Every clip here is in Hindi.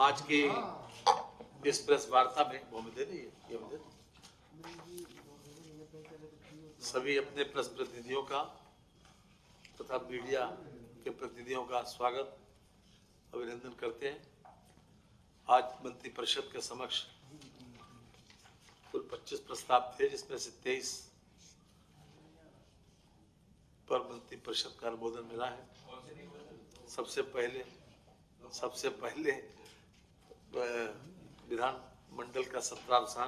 आज की इस प्रेस वार्ता में सभी अपने प्रेस प्रतिनिधियों का तथा मीडिया के प्रतिनिधियों का स्वागत अभिनंदन करते हैं। आज मंत्रिपरिषद के समक्ष कुल 25 प्रस्ताव थे, जिसमें से 23 पर मंत्रिपरिषद का अनुमोदन मिला है। सबसे पहले विधान मंडल का सत्रावसान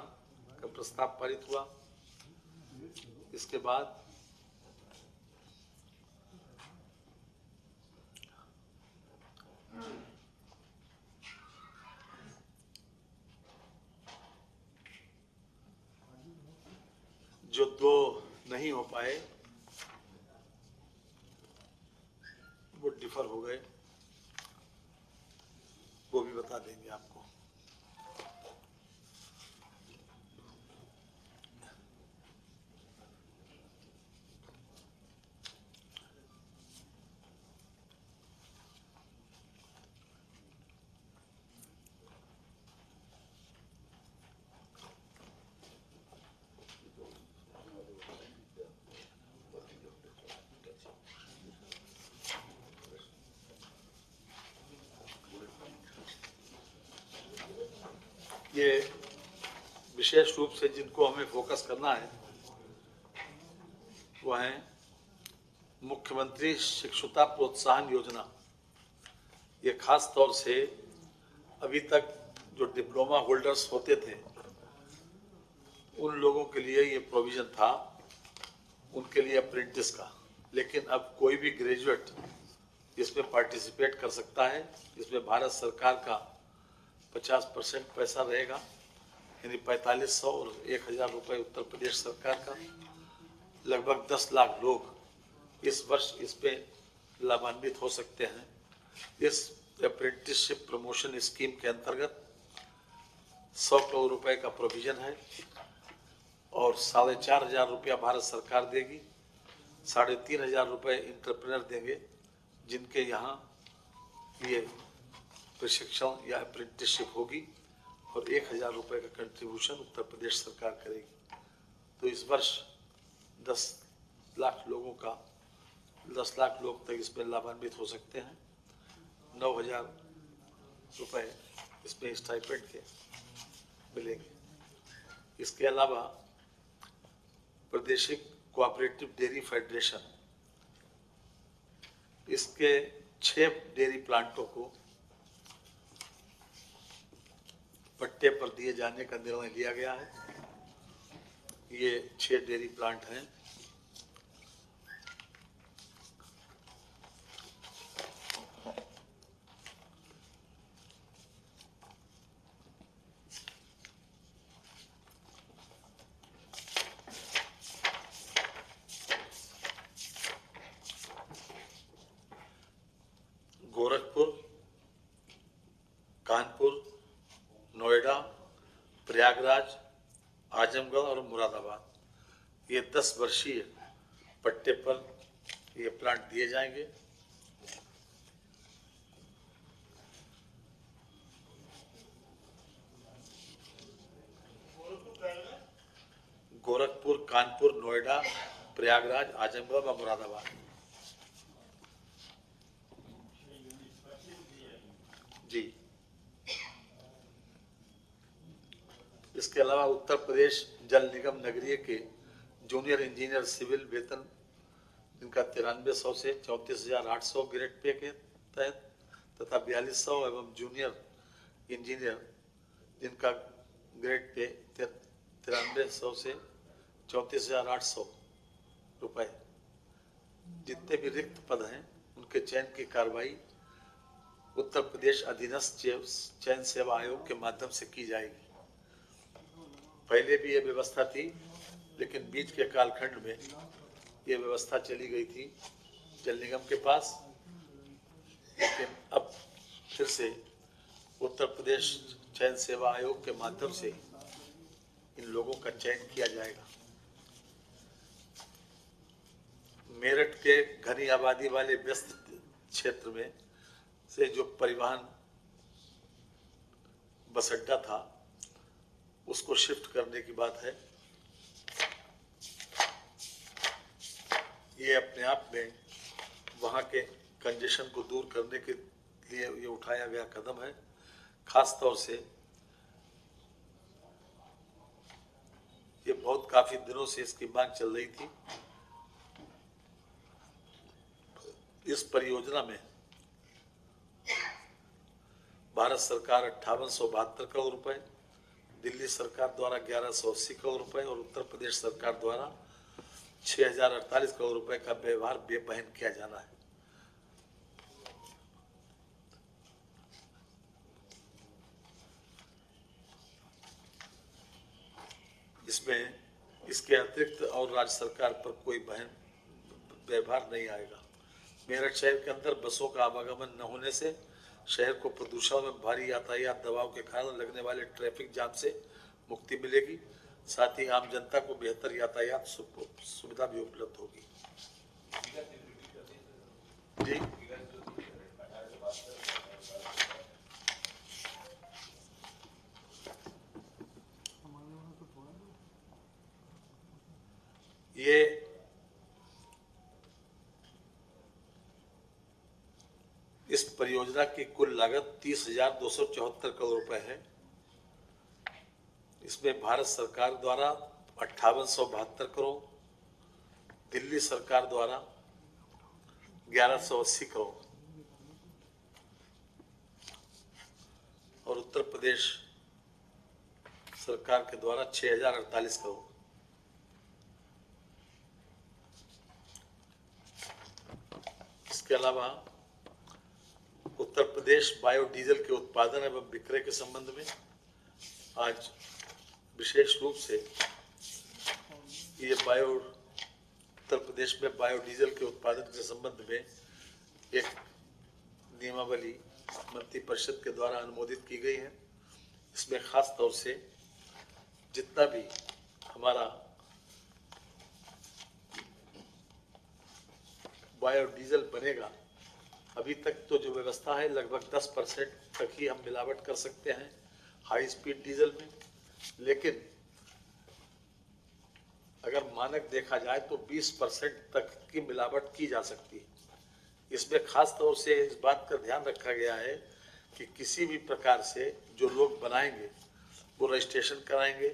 का प्रस्ताव पारित हुआ। इसके बाद जो दो नहीं हो पाए वो डिफर हो गए, वो भी बता देंगे आपको। ये विशेष रूप से जिनको हमें फोकस करना है वो है मुख्यमंत्री शिक्षुता प्रोत्साहन योजना। ये खास तौर से अभी तक जो डिप्लोमा होल्डर्स होते थे उन लोगों के लिए ये प्रोविजन था, उनके लिए अप्रेंटिस का। लेकिन अब कोई भी ग्रेजुएट इसमें पार्टिसिपेट कर सकता है। इसमें भारत सरकार का 50% पैसा रहेगा, यानी 4500 और 1000 रुपये उत्तर प्रदेश सरकार का। लगभग 10 लाख लोग इस वर्ष इसमें लाभान्वित हो सकते हैं। इस अप्रेंटिसशिप प्रमोशन स्कीम के अंतर्गत 100 करोड़ रुपए का प्रोविजन है और 4500 रुपया भारत सरकार देगी, 3500 रुपये इंटरप्रेनर देंगे जिनके यहाँ ये प्रशिक्षण या अप्रेंटिसशिप होगी, और 1000 रुपये का कंट्रीब्यूशन उत्तर प्रदेश सरकार करेगी। तो इस वर्ष 10 लाख लोग तक इसमें लाभान्वित हो सकते हैं। 9000 रुपये इसमें स्टाइपेंड के मिलेंगे। इसके अलावा प्रादेशिक कोऑपरेटिव डेयरी फेडरेशन, इसके 6 डेयरी प्लांटों को पट्टे पर दिए जाने का निर्णय लिया गया है। ये 6 डेयरी प्लांट हैं। गोरखपुर, कानपुर, नोएडा, प्रयागराज, आजमगढ़ और मुरादाबाद, ये 10 वर्षीय पट्टे पर ये प्लांट दिए जाएंगे। गोरखपुर, कानपुर, नोएडा, प्रयागराज, आजमगढ़ और मुरादाबाद। जी, इसके अलावा उत्तर प्रदेश जल निगम नगरीय के जूनियर इंजीनियर सिविल वेतन जिनका 9300 से 34,800 ग्रेड पे के तहत तथा 4200 एवं जूनियर इंजीनियर जिनका ग्रेड पे 9300 से 34,800 रुपये, जितने भी रिक्त पद हैं उनके चयन की कार्रवाई उत्तर प्रदेश अधीनस्थ चयन सेवा आयोग के माध्यम से की जाएगी। पहले भी ये व्यवस्था थी, लेकिन बीच के कालखंड में ये व्यवस्था चली गई थी जल निगम के पास, लेकिन अब फिर से उत्तर प्रदेश चयन सेवा आयोग के माध्यम से इन लोगों का चयन किया जाएगा। मेरठ के घनी आबादी वाले व्यस्त क्षेत्र में से जो परिवहन बस अड्डा था उसको शिफ्ट करने की बात है। ये अपने आप में वहाँ के कंजेशन को दूर करने के लिए ये उठाया गया कदम है। खास तौर से ये बहुत काफी दिनों से इसकी मांग चल रही थी। इस परियोजना में भारत सरकार 5872 करोड़ रुपए, दिल्ली सरकार द्वारा 1180 करोड़ रुपए और उत्तर प्रदेश सरकार द्वारा 6048 करोड़ रुपए का व्यवहार वहन किया जाना है। इसमें इसके अतिरिक्त और राज्य सरकार पर कोई व्यवहार नहीं आएगा। मेरठ शहर के अंदर बसों का आवागमन न होने से शहर को प्रदूषण में भारी यातायात दबाव के कारण लगने वाले ट्रैफिक जाम से मुक्ति मिलेगी। साथ ही आम जनता को बेहतर यातायात सुविधा भी उपलब्ध होगी। जी ये इस परियोजना की कुल लागत 30,274 करोड़ रुपए है। इसमें भारत सरकार द्वारा 5872 करोड़, दिल्ली सरकार द्वारा 1180 करोड़ और उत्तर प्रदेश सरकार के द्वारा 6048 करोड़। इसके अलावा उत्तर प्रदेश बायोडीजल के उत्पादन एवं विक्रय के संबंध में आज विशेष रूप से ये उत्तर प्रदेश में बायोडीजल के उत्पादन के संबंध में एक नियमावली मंत्रिपरिषद के द्वारा अनुमोदित की गई है। इसमें खास तौर से जितना भी हमारा बायोडीजल बनेगा, अभी तक तो जो व्यवस्था है लगभग 10% तक ही हम मिलावट कर सकते हैं हाई स्पीड डीजल में, लेकिन अगर मानक देखा जाए तो 20% तक की मिलावट की जा सकती है। इसमें खास तौर से इस बात का ध्यान रखा गया है कि किसी भी प्रकार से जो लोग बनाएंगे वो रजिस्ट्रेशन कराएंगे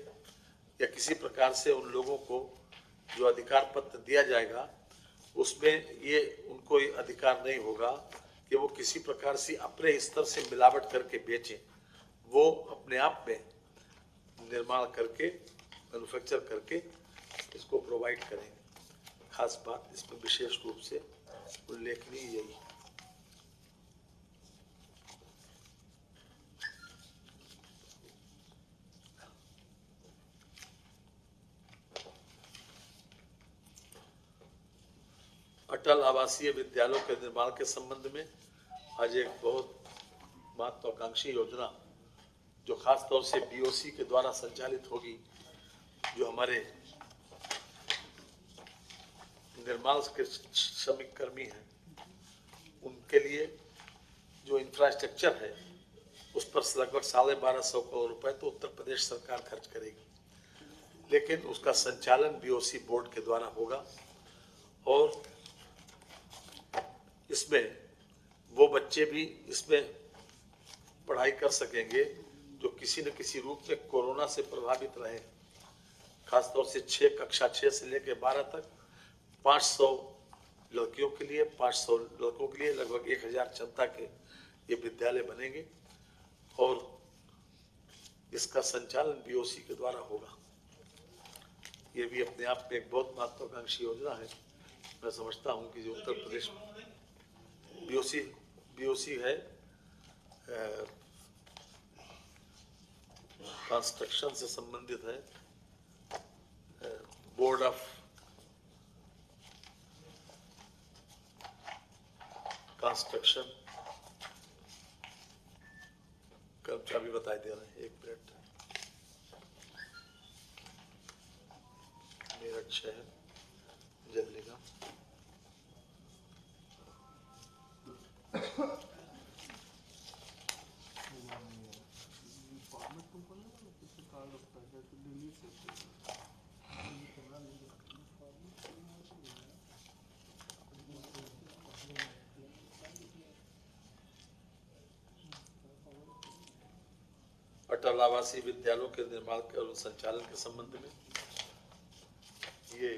या किसी प्रकार से उन लोगों को जो अधिकार पत्र दिया जाएगा उसमें ये उनको ये अधिकार नहीं होगा कि वो किसी प्रकार से अपने स्तर से मिलावट करके बेचें। वो अपने आप में निर्माण करके मैन्युफैक्चर करके इसको प्रोवाइड करेंगे। खास बात इसमें विशेष रूप से उल्लेखनीय यही है। अटल आवासीय विद्यालयों के निर्माण के संबंध में आज एक बहुत महत्वाकांक्षी योजना जो खास तौर से बीओसी के द्वारा संचालित होगी, जो हमारे निर्माण के श्रमिक कर्मी हैं उनके लिए जो इंफ्रास्ट्रक्चर है उस पर लगभग 1250 करोड़ रुपए तो उत्तर प्रदेश सरकार खर्च करेगी, लेकिन उसका संचालन बीओसी बोर्ड के द्वारा होगा और इसमें वो बच्चे भी इसमें पढ़ाई कर सकेंगे जो किसी न किसी रूप में कोरोना से प्रभावित रहे। खासतौर से कक्षा 6 से लेकर 12 तक 500 लड़कियों के लिए 500 लड़कों के लिए लगभग 1000 जनता के ये विद्यालय बनेंगे और इसका संचालन बीओसी के द्वारा होगा। ये भी अपने आप में एक बहुत महत्वाकांक्षी योजना है। मैं समझता हूँ कि जो उत्तर प्रदेश बीओसी है कंस्ट्रक्शन से संबंधित है, बोर्ड ऑफ कंस्ट्रक्शन कर्मचारी बताई दे रहे हैं। 1 मिनट। मेरठ शहर जल निगम अटल आवासीय विद्यालयों के निर्माण और संचालन के संबंध में ये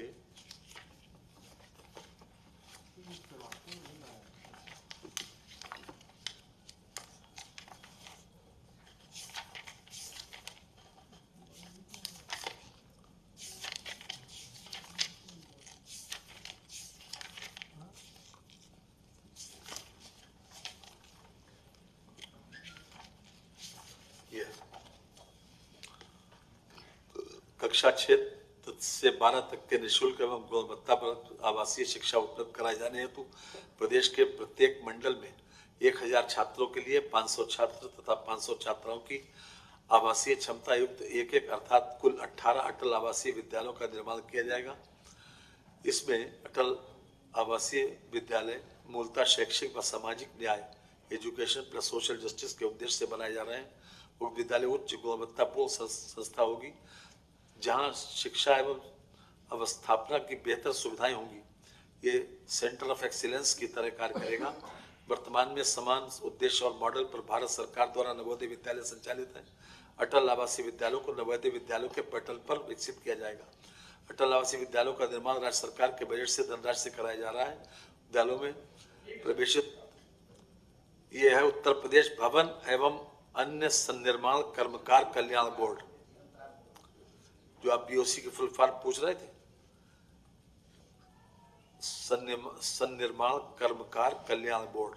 कक्षा 6 से 12 तक के निःशुल्क एवं गुणवत्तापूर्ण आवासीय शिक्षा उपलब्ध कराए जाने हेतु प्रदेश के प्रत्येक मंडल में 1000 छात्रों के लिए 500 छात्र तथा 500 छात्राओं की आवासीय क्षमता युक्त एक अर्थात कुल 18 अटल आवासीय विद्यालयों का निर्माण किया जाएगा। इसमें अटल आवासीय विद्यालय मूलतः शैक्षिक व सामाजिक न्याय एजुकेशन प्लस सोशल जस्टिस के उद्देश्य से बनाए जा रहे हैं। उक्त विद्यालय उच्च गुणवत्तापूर्ण संस्था होगी जहां शिक्षा एवं अवस्थापना की बेहतर सुविधाएं होंगी। ये सेंटर ऑफ एक्सीलेंस की तरह कार्य करेगा। वर्तमान में समान उद्देश्य और मॉडल पर भारत सरकार द्वारा नवोदय विद्यालय संचालित है। अटल आवासीय विद्यालयों को नवोदय विद्यालयों के पटल पर विकसित किया जाएगा। अटल आवासीय विद्यालयों का निर्माण राज्य सरकार के बजट से धनराशि से कराया जा रहा है। विद्यालयों में प्रवेशित ये है उत्तर प्रदेश भवन एवं अन्य सन्निर्माण कर्मकार कल्याण बोर्ड, जो आप बीओसी की फुल फॉर्म पूछ रहे थे, सन्निर्माण कर्मकार कल्याण बोर्ड,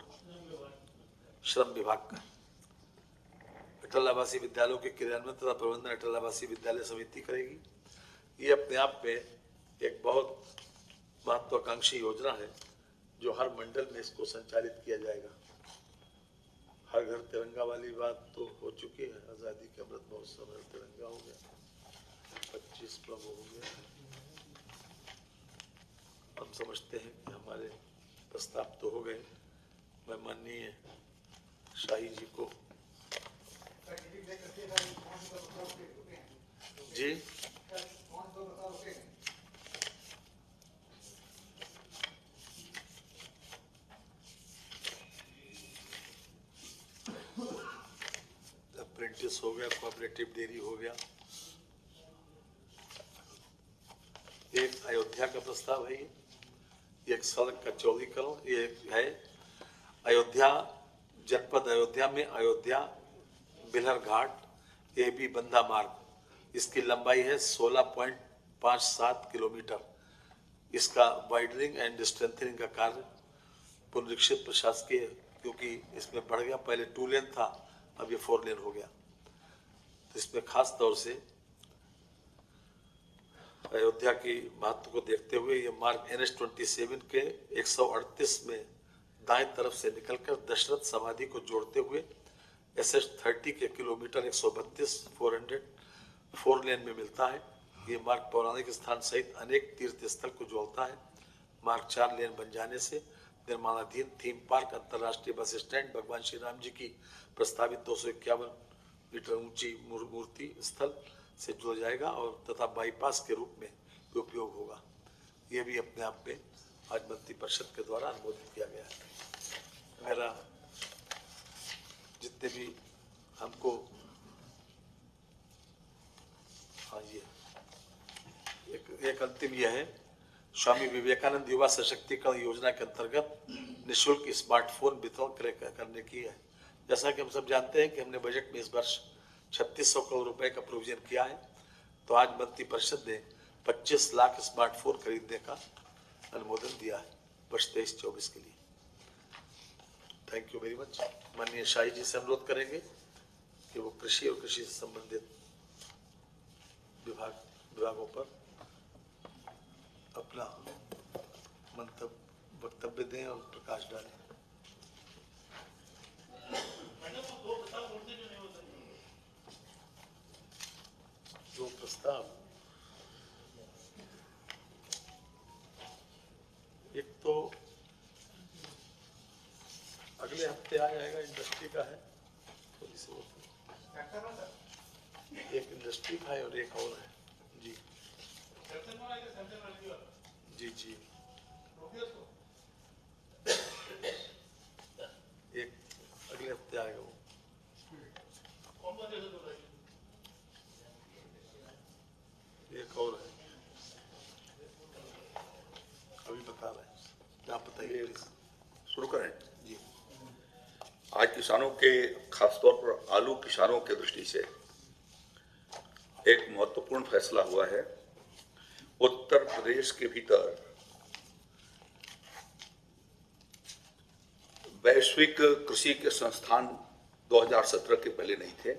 श्रम विभाग का। अटल आवासीय विद्यालयों के क्रियान्वयन तथा प्रबंधन अटल आवासीय विद्यालय समिति करेगी। ये अपने आप में एक बहुत महत्वाकांक्षी योजना है जो हर मंडल में इसको संचालित किया जाएगा। हर घर तिरंगा वाली बात तो हो चुकी है। आजादी के अमृत महोत्सव में तिरंगा हो गया, 25 प्रभु हो गया। हम समझते हैं कि हमारे प्रस्ताव तो हो गए। मैं माननीय शाही जी को जी अप्रेंटिस हो गया, कोऑपरेटिव डेयरी हो गया। एक अयोध्या का प्रस्ताव है, ये एक सड़क का चौड़ीकरण। ये है अयोध्या जनपद अयोध्या में अयोध्या बिलहर घाट एबी बंधा मार्ग। इसकी लंबाई है 16.57 किलोमीटर। इसका वाइडनिंग एंड स्ट्रेंथनिंग का कार्य पुनरीक्षित प्रशासकीय, क्योंकि इसमें बढ़ गया, पहले 2 लेन था, अब ये 4 लेन हो गया। तो इसमें खास तौर से अयोध्या की महत्व को देखते हुए ये मार्ग NH-27 के 138 में दाएं तरफ से निकलकर दशरथ समाधि को जोड़ते हुए SH-30 के किलोमीटर 132 4 लेन में मिलता है। ये मार्ग पौराणिक स्थान सहित अनेक तीर्थ स्थल को जोड़ता है। मार्ग 4 लेन बन जाने से निर्माणाधीन थीम पार्क, अंतर्राष्ट्रीय बस स्टैंड, भगवान श्री राम जी की प्रस्तावित 251 मीटर ऊंची मूर्ति स्थल से जुड़ जाएगा और तथा बाईपास के रूप में उपयोग होगा। ये भी अपने आप में आज मंत्री परिषद के द्वारा अनुमोदित किया गया है। मेरा जितने भी हमको हाँ ये एक अंतिम यह है, स्वामी विवेकानंद युवा सशक्तिकरण योजना के अंतर्गत निःशुल्क स्मार्टफोन वितरण करने की है। जैसा कि हम सब जानते हैं कि हमने बजट में इस वर्ष 3600 करोड़ रुपए का प्रोविजन किया है। तो आज मंत्री परिषद ने 25 लाख स्मार्टफोन खरीदने का अनुमोदन दिया है वर्ष 23-24 के लिए। Thank you very much. माननीय शाही जी से अनुरोध करेंगे कि वो कृषि और कृषि से संबंधित विभागों पर अपना वक्तव्य दें और प्रकाश डालें। दो प्रस्ताव, एक तो अगले हफ्ते आ जाएगा, इंडस्ट्री का है, थोड़ी सी एक इंडस्ट्री का है और एक और है जी जी जी एक अगले हफ्ते आएगा वो। आप बताइए प्लीज। शुरू करें। जी। आज किसानों के, खासतौर पर आलू किसानों के दृष्टि से एक महत्वपूर्ण फैसला हुआ है। उत्तर प्रदेश के भीतर वैश्विक कृषि के संस्थान 2017 के पहले नहीं थे।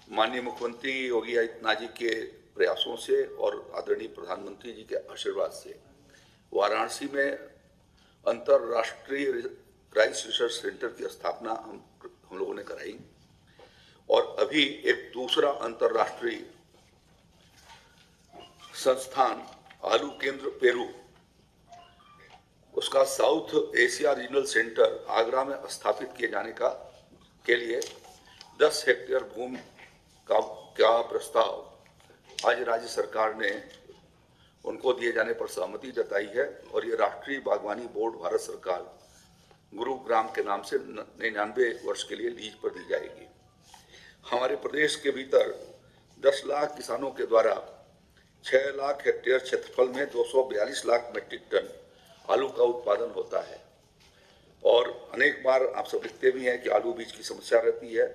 माननीय मुख्यमंत्री योगी आदित्यनाथ जी के प्रयासों से और आदरणीय प्रधानमंत्री जी के आशीर्वाद से वाराणसी में अंतर्राष्ट्रीय राइस रिसर्च सेंटर की स्थापना हम लोगों ने कराई और अभी एक दूसरा अंतर्राष्ट्रीय संस्थान आलू केंद्र पेरू, उसका south Asia regional centre Agra में स्थापित किए जाने के लिए 10 हेक्टेयर भूमि का प्रस्ताव आज राज्य सरकार ने उनको दिए जाने पर सहमति जताई है और ये राष्ट्रीय बागवानी बोर्ड भारत सरकार गुरुग्राम के नाम से 99 वर्ष के लिए लीज पर दी जाएगी। हमारे प्रदेश के भीतर 10 लाख किसानों के द्वारा 6 लाख हेक्टेयर क्षेत्रफल में 242 लाख मीट्रिक टन आलू का उत्पादन होता है और अनेक बार आप सब लिखते भी हैं कि आलू बीज की समस्या रहती है।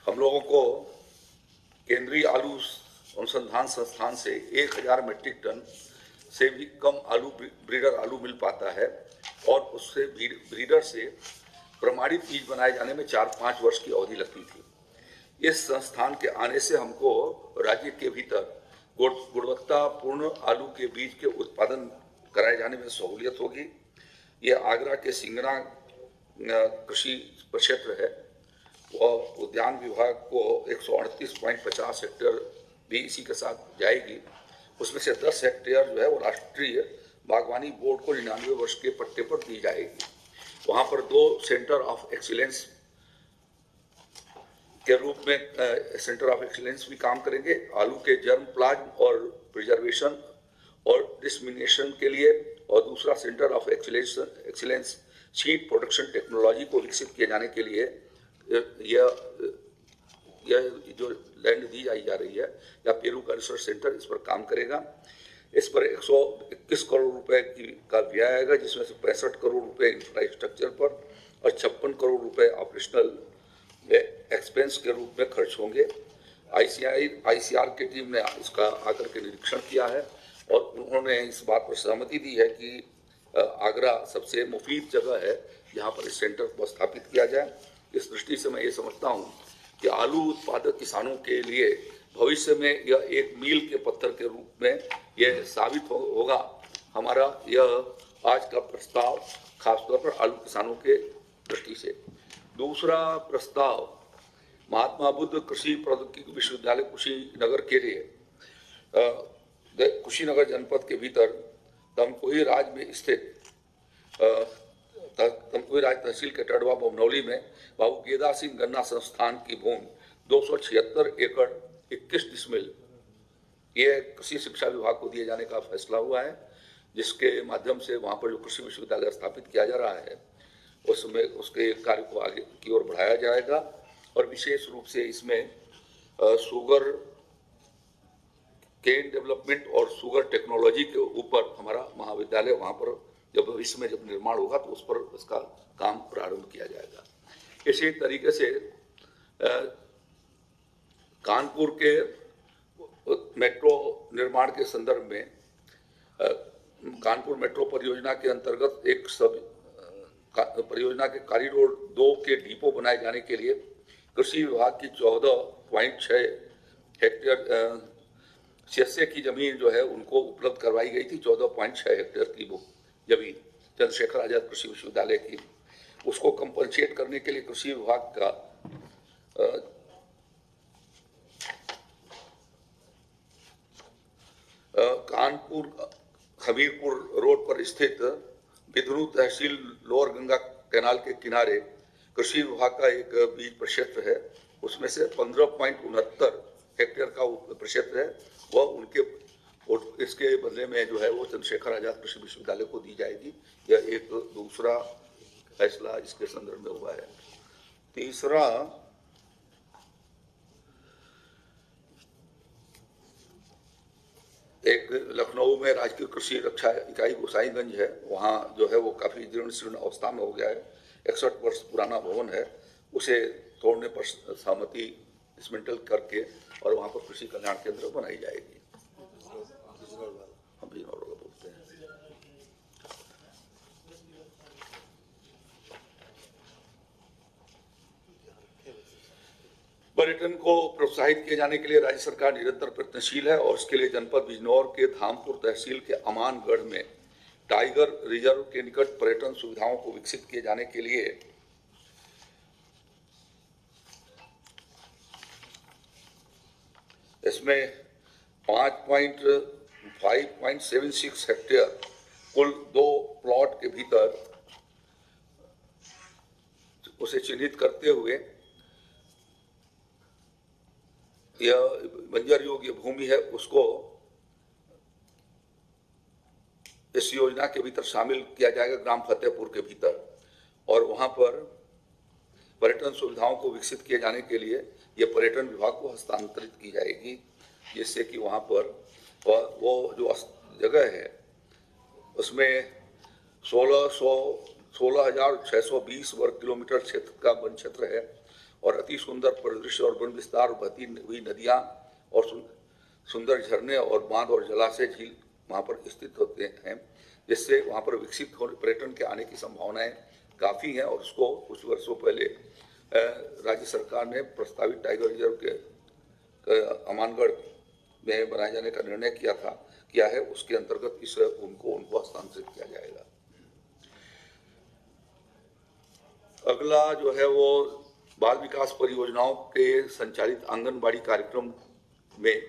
हम लोगों को केंद्रीय आलू अनुसंधान संस्थान से 1000 मीट्रिक टन से भी कम आलू ब्रीडर आलू मिल पाता है और उससे ब्रीडर से प्रमाणित बीज बनाए जाने में 4-5 वर्ष की अवधि लगती थी। इस संस्थान के आने से हमको राज्य के भीतर गुणवत्तापूर्ण आलू के बीज के उत्पादन कराए जाने में सहूलियत होगी। यह आगरा के सिंगना कृषि क्षेत्र है और उद्यान विभाग को 138.50 हेक्टेयर भी इसी के साथ जाएगी। उसमें से 10 हेक्टेयर जो है वो राष्ट्रीय बागवानी बोर्ड को 99 वर्ष के पट्टे पर दी जाएगी। वहाँ पर 2 सेंटर ऑफ एक्सीलेंस के रूप में सेंटर ऑफ एक्सीलेंस भी काम करेंगे, आलू के जर्म प्लाज्म और प्रिजर्वेशन और डिसमिनेशन के लिए, और दूसरा centre of excellence seed production technology को विकसित किए जाने के लिए यह जो लैंड दी जा रही है या पेरू का रिसर्च सेंटर इस पर काम करेगा। इस पर 121 करोड़ रुपए का व्यय आएगा, जिसमें से 65 करोड़ रुपए इंफ्रास्ट्रक्चर पर और 56 करोड़ रुपए ऑपरेशनल एक्सपेंस के रूप में खर्च होंगे। आईसीआर की टीम ने इसका आकर के निरीक्षण किया है और उन्होंने इस बात पर सहमति दी है कि आगरा सबसे मुफीद जगह है जहाँ पर इस सेंटर को स्थापित किया जाए। इस दृष्टि से मैं ये समझता हूँ कि आलू उत्पादक किसानों के लिए भविष्य में यह एक मील के पत्थर के रूप में यह साबित होगा। हमारा यह आज का प्रस्ताव खासतौर पर आलू किसानों के दृष्टि से। दूसरा प्रस्ताव महात्मा बुद्ध कृषि प्रौद्योगिकी विश्वविद्यालय कुशीनगर के लिए कुशीनगर जनपद के भीतर तमकुही राज में स्थित तमकुही राज तहसील के टडवा बमनौली में बाबू गेदा सिंह गन्ना संस्थान की भूमि 276 एकड़ 21 डिसमिल ये कृषि शिक्षा विभाग को दिए जाने का फैसला हुआ है, जिसके माध्यम से वहाँ पर जो कृषि विश्वविद्यालय स्थापित किया जा रहा है उसमें उसके कार्य को आगे की ओर बढ़ाया जाएगा और विशेष रूप से इसमें शुगर केन डेवलपमेंट और शुगर टेक्नोलॉजी के ऊपर हमारा महाविद्यालय वहाँ पर जब भविष्य में जब निर्माण होगा तो उस पर इसका काम प्रारंभ किया जाएगा। इसी तरीके से कानपुर के मेट्रो निर्माण के संदर्भ में कानपुर मेट्रो परियोजना के अंतर्गत एक सब परियोजना के कॉरिडोर 2 के डिपो बनाए जाने के लिए कृषि विभाग की 14.6 हेक्टेयर शेषे की जमीन जो है उनको उपलब्ध करवाई गई थी। 14.6 हेक्टेयर की वो जमीन चंद्रशेखर आजाद कृषि विश्वविद्यालय की, उसको कंपनसेट करने के लिए कृषि विभाग का कानपुर हमीरपुर रोड पर स्थित बिदरू तहसील लोअर गंगा कैनाल के किनारे कृषि विभाग का एक बीज प्रक्षेत्र है, उसमें से 15.69 हेक्टेयर का प्रक्षेत्र है वह उनके इसके बदले में जो है वो चंद्रशेखर आजाद कृषि विश्वविद्यालय को दी जाएगी। यह एक दूसरा फैसला इसके संदर्भ में हुआ है। तीसरा एक लखनऊ में राजकीय कृषि रक्षा इकाई गोसाईगंज है, वहाँ जो है वो काफ़ी जीर्ण शीर्ण अवस्था में हो गया है। 61 वर्ष पुराना भवन है, उसे तोड़ने पर सहमति डिसमेंटल करके और वहाँ पर कृषि कल्याण केंद्र बनाई जाएगी। हम भी बोलते हैं। पर्यटन को प्रोत्साहित किए जाने के लिए राज्य सरकार निरंतर प्रयत्नशील है और इसके लिए जनपद बिजनौर के धामपुर तहसील के अमानगढ़ में टाइगर रिजर्व के निकट पर्यटन सुविधाओं को विकसित किए जाने के लिए इसमें 5.76 हेक्टेयर कुल 2 प्लॉट के भीतर उसे चिन्हित करते हुए यह बंजर योग्य भूमि है, उसको इस योजना के भीतर शामिल किया जाएगा ग्राम फतेहपुर के भीतर, और वहां पर पर्यटन सुविधाओं को विकसित किए जाने के लिए यह पर्यटन विभाग को हस्तांतरित की जाएगी, जिससे कि वहां पर वो जो जगह है उसमें 16,620 वर्ग किलोमीटर क्षेत्र का वन क्षेत्र है और अति सुंदर परिदृश्य और वन विस्तार, बहती हुई नदियां और सुंदर झरने और बांध और जलाशय झील वहाँ पर स्थित होते हैं, जिससे वहाँ पर विकसित पर्यटन के आने की संभावनाएं काफ़ी हैं। और उसको कुछ वर्षों पहले राज्य सरकार ने प्रस्तावित टाइगर रिजर्व के अमानगढ़ में बनाए जाने का निर्णय किया है, उसके अंतर्गत इस उनको हस्तांतरित किया जाएगा। अगला जो है वो बाल विकास परियोजनाओं के संचालित आंगनबाड़ी कार्यक्रम में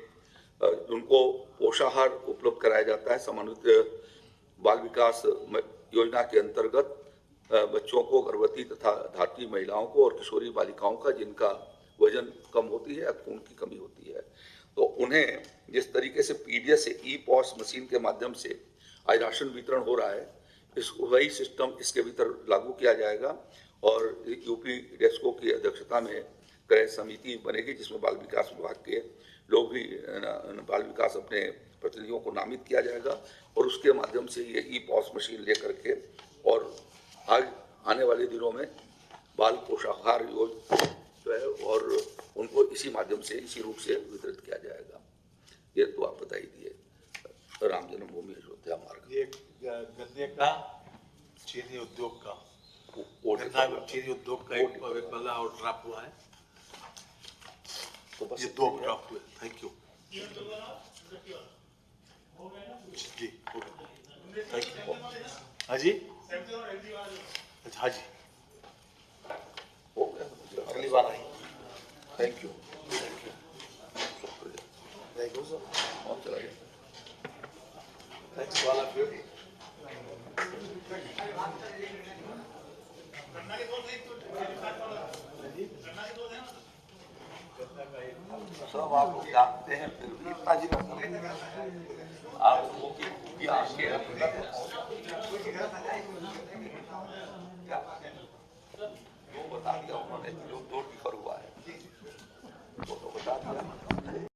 उनको पोषाहार उपलब्ध कराया जाता है। समन्वित बाल विकास योजना के अंतर्गत बच्चों को, गर्भवती तथा धात्री महिलाओं को और किशोरी बालिकाओं का जिनका वजन कम होती है या खून की कमी होती है, तो उन्हें जिस तरीके से पीडीएस ई पॉस मशीन के माध्यम से आज राशन वितरण हो रहा है, वही सिस्टम इसके भीतर लागू किया जाएगा और यूपी डेस्को की अध्यक्षता में क्रय समिति बनेगी, जिसमें बाल विकास विभाग के लोग भी बाल विकास अपने प्रतिनिधियों को नामित किया जाएगा और उसके माध्यम से ये ई पॉस मशीन लेकर के और आने वाले दिनों में बाल पोषाहार योजना जो है और उनको इसी माध्यम से, इसी रूप से वितरित किया जाएगा। ये तो आप बता ही दिए। राम जन्मभूमि अयोध्या मार्ग, ये गन्ने का चीनी उद्योग का चीनी उद्योग का एक बल्ला और ड्रॉप हुआ है, तो बस ये 2 ड्रॉप हुए। थैंक यू जी, हो गया। Thank you. हाँ जी, अच्छा हाँ जी, हो गया, अगली बार आएंगे। Thank you. Thank you sir. और चला गया। Thanks all of you. सब आप लोग जानते हैं, फिर भी इतना जी आप लोगों की खूबियां आगे